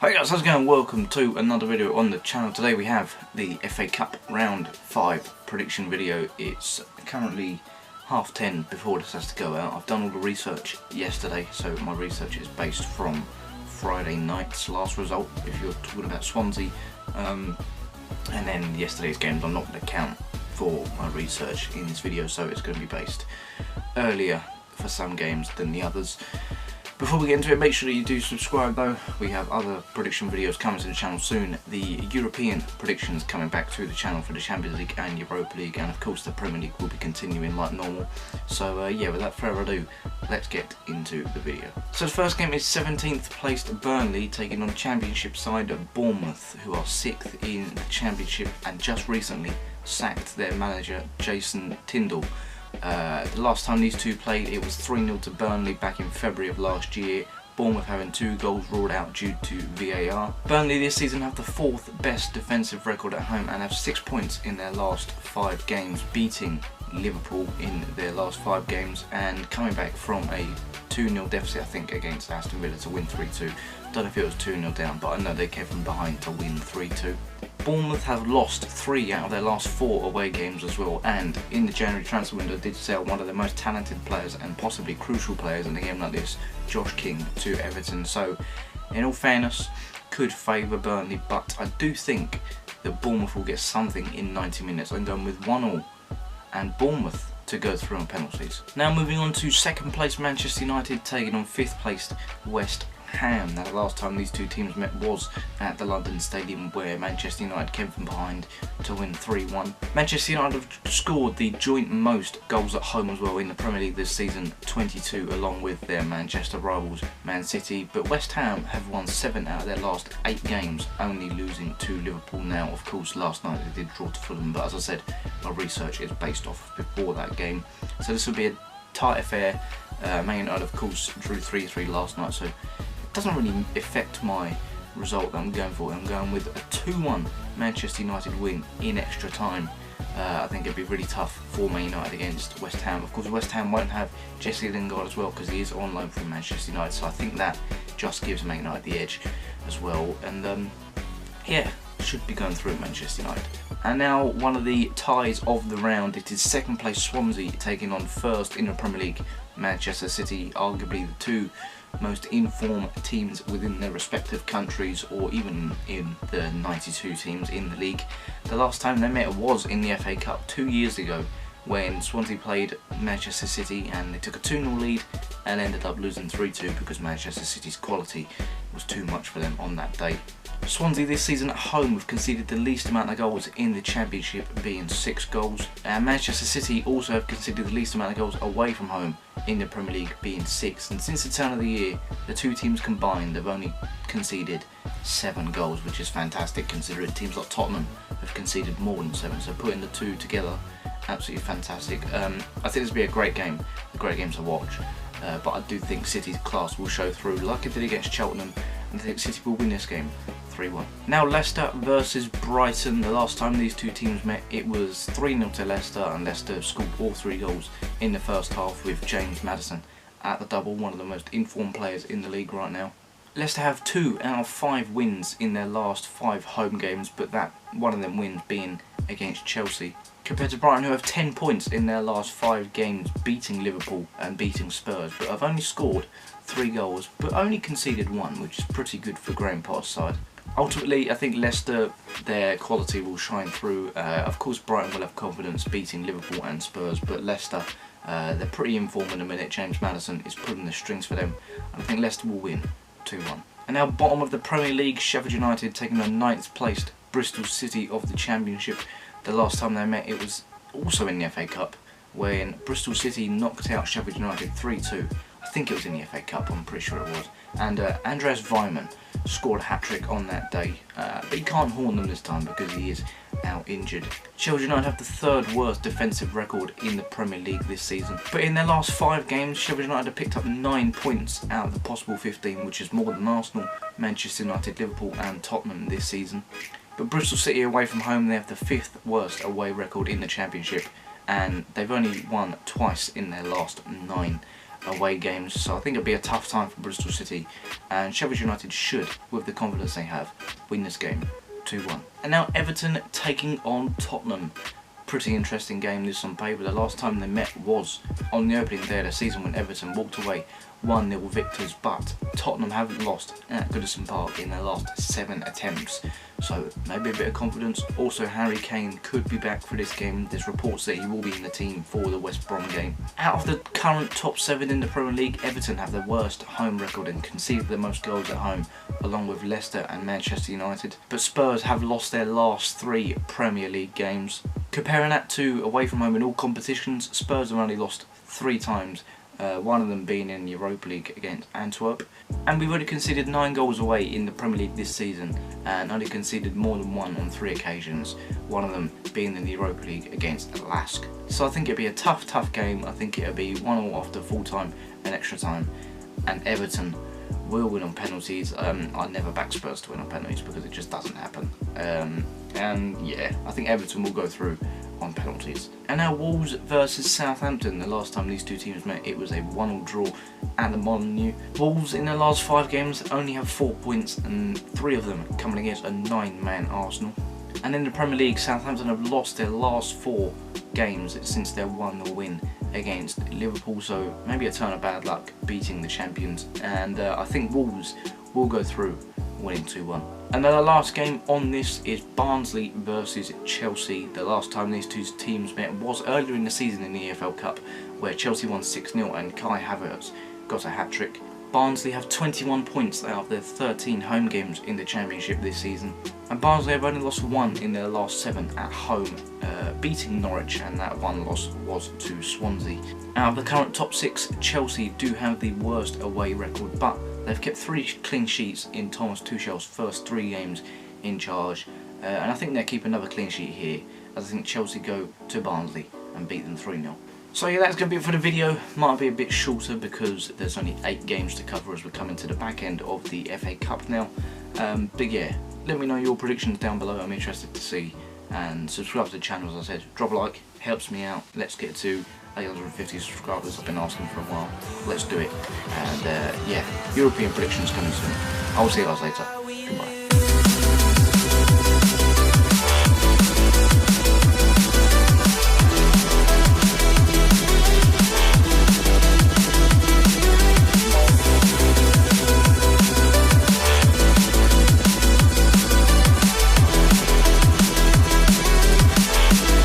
Hi guys, how's it going? Welcome to another video on the channel. Today we have the FA Cup Round 5 prediction video. It's currently 10:30 before this has to go out. I've done all the research yesterday, so my research is based from Friday night's last result, if you're talking about Swansea. And then yesterday's games I'm not going to count for my research in this video, so it's going to be based earlier for some games than the others. Before we get into it, make sure that you do subscribe though. We have other prediction videos coming to the channel soon. The European predictions coming back to the channel for the Champions League and Europa League, and of course the Premier League will be continuing like normal. So yeah, without further ado, let's get into the video. So the first game is 17th placed Burnley taking on Championship side Bournemouth, who are 6th in the Championship and just recently sacked their manager Jason Tindall. The last time these two played, it was 3-0 to Burnley back in February of last year, Bournemouth having 2 goals ruled out due to VAR. Burnley this season have the 4th best defensive record at home and have 6 points in their last 5 games, beating Liverpool in their last 5 games and coming back from a 2-0 deficit, I think, against Aston Villa to win 3-2. Don't know if it was 2-0 down, but I know they came from behind to win 3-2. Bournemouth have lost 3 out of their last 4 away games as well, and in the January transfer window did sell one of the most talented players and possibly crucial players in a game like this, Josh King, to Everton. So in all fairness, could favour Burnley, but I do think that Bournemouth will get something in 90 minutes. I'm going with 1-1 and Bournemouth to go through on penalties. Now moving on to 2nd place Manchester United taking on 5th placed West Ham. Now the last time these two teams met was at the London Stadium, where Manchester United came from behind to win 3-1. Manchester United have scored the joint most goals at home as well in the Premier League this season, 22, along with their Manchester rivals Man City. But West Ham have won 7 out of their last 8 games, only losing to Liverpool. Now of course last night they did draw to Fulham, but as I said, my research is based off before that game. So this will be a tight affair. Man United of course drew 3-3 last night, so doesn't really affect my result that I'm going for. I'm going with a 2-1 Manchester United win in extra time. I think it'd be really tough for Man United against West Ham. Of course West Ham won't have Jesse Lingard as well because he is on loan from Manchester United, so I think that just gives Man United the edge as well. And yeah, should be going through at Manchester United. And now one of the ties of the round, it is 2nd place Swansea taking on 1st in the Premier League Manchester City, arguably the 2 most informed teams within their respective countries, or even in the 92 teams in the league. The last time they met was in the FA Cup 2 years ago, when Swansea played Manchester City and they took a 2-0 lead and ended up losing 3-2 because Manchester City's quality was too much for them on that day. Swansea this season at home have conceded the least amount of goals in the Championship, being 6 goals. And Manchester City also have conceded the least amount of goals away from home in the Premier League, being 6. And since the turn of the year, the 2 teams combined have only conceded 7 goals, which is fantastic considering teams like Tottenham have conceded more than 7. So putting the 2 together, absolutely fantastic. I think this will be a great game to watch. But I do think City's class will show through like it did against Cheltenham, and I think City will win this game 3-1. Now Leicester versus Brighton. The last time these two teams met, it was 3-0 to Leicester, and Leicester scored all 3 goals in the first half with James Maddison at the double, one of the most informed players in the league right now. Leicester have 2 out of 5 wins in their last 5 home games, but that one of them wins being against Chelsea, compared to Brighton, who have 10 points in their last 5 games, beating Liverpool and beating Spurs, but have only scored 3 goals but only conceded 1, which is pretty good for Graham Potter's side. Ultimately, I think Leicester, their quality will shine through. Of course Brighton will have confidence beating Liverpool and Spurs, but Leicester, they're pretty informed in a minute. James Maddison is pulling the strings for them, and I think Leicester will win 2-1. And now bottom of the Premier League, Sheffield United taking on 9th placed Bristol City of the Championship. The last time they met, it was also in the FA Cup, when Bristol City knocked out Sheffield United 3-2. I think it was in the FA Cup, I'm pretty sure it was. And Andreas Weimann scored a hat-trick on that day, but he can't horn them this time because he is out injured. Sheffield United have the 3rd worst defensive record in the Premier League this season, but in their last 5 games Sheffield United have picked up 9 points out of the possible 15, which is more than Arsenal, Manchester United, Liverpool and Tottenham this season. But Bristol City away from home, they have the 5th worst away record in the Championship, and they've only won twice in their last 9 away games, so I think it'll be a tough time for Bristol City, and Sheffield United should, with the confidence they have, win this game 2-1. And now Everton taking on Tottenham. Pretty interesting game this on paper. The last time they met was on the opening day of the season when Everton walked away 1-0 victors, but Tottenham haven't lost at Goodison Park in their last 7 attempts, so maybe a bit of confidence. Also, Harry Kane could be back for this game. There's reports that he will be in the team for the West Brom game. Out of the current top 7 in the Premier League, Everton have the worst home record and conceded the most goals at home, along with Leicester and Manchester United. But Spurs have lost their last 3 Premier League games. Comparing that to away from home in all competitions, Spurs have only lost 3 times. One of them being in the Europa League against Antwerp. And we've already conceded 9 goals away in the Premier League this season, and only conceded more than 1 on 3 occasions, one of them being in the Europa League against Lask. So I think it'll be a tough game. I think it'll be 1-1 after full time and extra time, and Everton will win on penalties. I never back Spurs to win on penalties because it just doesn't happen. And yeah, I think Everton will go through on penalties. And now Wolves versus Southampton. The last time these two teams met, it was a 1-1 draw at the Molineux. Wolves in their last 5 games only have 4 points, and 3 of them coming against a 9-man Arsenal. And in the Premier League, Southampton have lost their last 4 games since their 1-0 win against Liverpool, so maybe a turn of bad luck beating the champions. And I think Wolves will go through, winning 2-1. And then the last game on this is Barnsley versus Chelsea. The last time these two teams met was earlier in the season in the EFL Cup, where Chelsea won 6-0 and Kai Havertz got a hat-trick. Barnsley have 21 points out of their 13 home games in the Championship this season, and Barnsley have only lost 1 in their last 7 at home, beating Norwich, and that 1 loss was to Swansea. Out of the current top 6, Chelsea do have the worst away record, but they've kept 3 clean sheets in Thomas Tuchel's first 3 games in charge, and I think they'll keep another clean sheet here, as I think Chelsea go to Barnsley and beat them 3-0. So yeah, that's going to be it for the video. Might be a bit shorter because there's only 8 games to cover as we're coming to the back end of the FA Cup now. But yeah, let me know your predictions down below. I'm interested to see. And subscribe to the channel, as I said. Drop a like, helps me out. Let's get to 850 subscribers. I've been asking for a while. Let's do it. And yeah, European predictions coming soon. I will see you guys later. Goodbye.